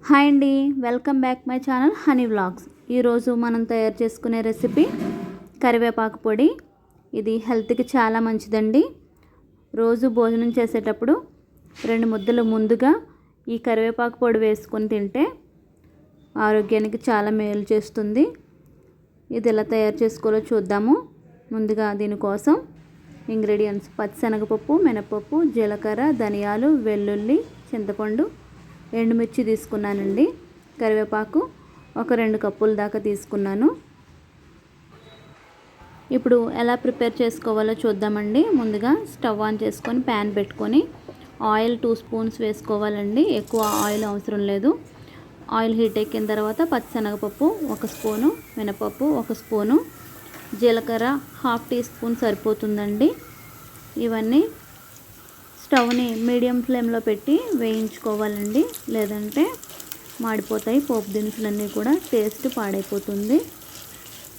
Hi అండి, welcome back my channel honey vlogs. ఈరోజు మనం తయారు చేసుకునే రెసిపీ కరివేపాకు పొడి. ఇది హెల్త్కి చాలా మంచిదండి. రోజు భోజనం చేసేటప్పుడు 2 ముద్దలు ముందుగా ఈ కరివేపాకు పొడి వేసుకొని తింటే ఆరోగ్యానికి చాలా మేలు చేస్తుంది. ఇది ఎలా తయారు చేసుకోవాలో చూద్దాము. ముందుగా దీనికోసం ఇంగ్రీడియంట్స్: పచ్చిశనగపప్పు, మినపప్పు, జీలకర్ర, ధనియాలు, వెల్లుల్లి, చింతపండు, ఎండుమిర్చి తీసుకున్నానండి. కరివేపాకు ఒక 2 కప్పుల దాకా తీసుకున్నాను. ఇప్పుడు ఎలా ప్రిపేర్ చేసుకోవాలో చూద్దామండి. ముందుగా స్టవ్ ఆన్ చేసుకొని ప్యాన్ పెట్టుకొని ఆయిల్ 2 స్పూన్స్ వేసుకోవాలండి. ఎక్కువ ఆయిల్ అవసరం లేదు. ఆయిల్ హీట్ ఎక్కిన తర్వాత పచ్చిశనగపప్పు 1 స్పూను, మినపప్పు 1 స్పూను, జీలకర్ర 1/2 టీ స్పూన్ సరిపోతుందండి. ఇవన్నీ స్టవ్ని మీడియం ఫ్లేమ్లో పెట్టి వేయించుకోవాలండి, లేదంటే మాడిపోతాయి. పోపు దినుసులన్నీ కూడా టేస్ట్ పాడైపోతుంది.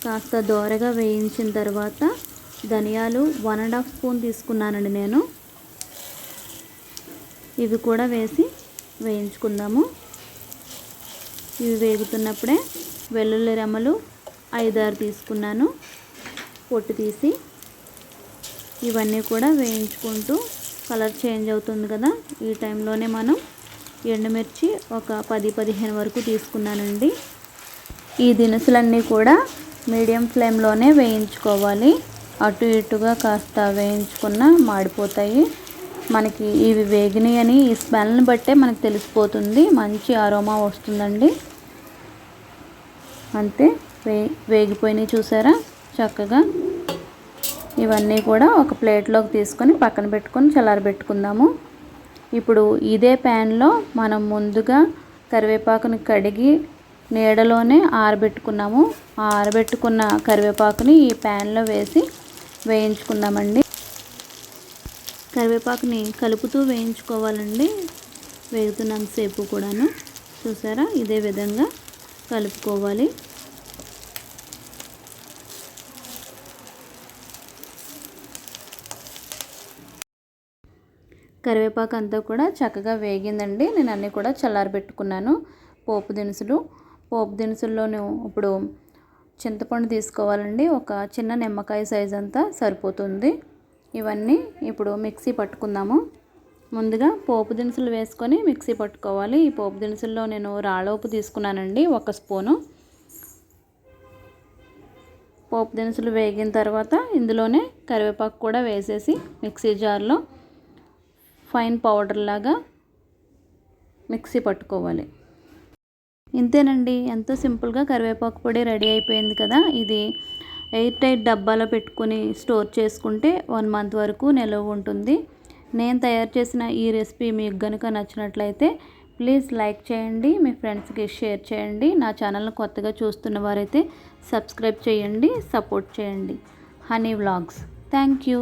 కాస్త దోరగా వేయించిన తర్వాత ధనియాలు 1.5 స్పూన్ తీసుకున్నానండి నేను. ఇవి కూడా వేసి వేయించుకుందాము. ఇవి వేగుతున్నప్పుడే వెల్లుల్లి రెమ్మలు 5-6 తీసుకున్నాను, పొట్టు తీసి. ఇవన్నీ కూడా వేయించుకుంటూ కలర్ చేంజ్ అవుతుంది కదా, ఈ టైంలోనే మనం ఎండుమిర్చి ఒక 10-15 వరకు తీసుకున్నానండి. ఈ దినుసులన్నీ కూడా మీడియం ఫ్లేమ్లోనే వేయించుకోవాలి. అటు ఇటుగా కాస్త వేయించుకున్న మాడిపోతాయి. మనకి ఇవి వేగినాయి అని ఈ స్మెల్ని బట్టే మనకు తెలిసిపోతుంది. మంచి అరోమా వస్తుందండి. అంతే, వేగిపోయినాయి చూసారా చక్కగా. ఇవన్నీ కూడా ఒక ప్లేట్లోకి తీసుకొని పక్కన పెట్టుకొని చల్లారబెట్టుకుందాము. ఇప్పుడు ఇదే ప్యాన్లో మనం ముందుగా కరివేపాకుని కడిగి నీడలోనే ఆరబెట్టుకున్నాము. ఆ ఆరబెట్టుకున్న కరివేపాకుని ఈ ప్యాన్లో వేసి వేయించుకుందామండి. కరివేపాకుని కలుపుతూ వేయించుకోవాలండి, వేగుతున్నంతసేపు కూడాను. చూసారా, ఇదే విధంగా కలుపుకోవాలి. కరివేపాకు అంతా కూడా చక్కగా వేగిందండి. నేను అన్నీ కూడా చల్లారబెట్టుకున్నాను. పోపు దినుసుల్లోనూ ఇప్పుడు చింతపండు తీసుకోవాలండి. ఒక చిన్న నిమ్మకాయ సైజ్ అంతా సరిపోతుంది. ఇవన్నీ ఇప్పుడు మిక్సీ పట్టుకుందాము. ముందుగా పోపు దినుసులు వేసుకొని మిక్సీ పట్టుకోవాలి. ఈ పోపు దినుసుల్లో నేను రాళ్ళోపు తీసుకున్నానండి, 1 స్పూను. పోపు దినుసులు వేగిన తర్వాత ఇందులోనే కరివేపాకు కూడా వేసేసి మిక్సీ జార్లో ఫైన్ పౌడర్ లాగా మిక్సీ పట్టుకోవాలి. ఇంతేనండి, ఎంతో సింపుల్గా కరివేపాకు పొడి రెడీ అయిపోయింది కదా. ఇది ఎయిర్ టైట్ డబ్బాలో పెట్టుకొని స్టోర్ చేసుకుంటే 1 మంత్ వరకు నిల్వ ఉంటుంది. నేను తయారు చేసిన ఈ రెసిపీ మీకు కనుక నచ్చినట్లయితే ప్లీజ్ లైక్ చేయండి, మీ ఫ్రెండ్స్కి షేర్ చేయండి. నా ఛానల్ని కొత్తగా చూస్తున్న వారైతే సబ్స్క్రైబ్ చేయండి, సపోర్ట్ చేయండి. Honey vlogs. Thank you.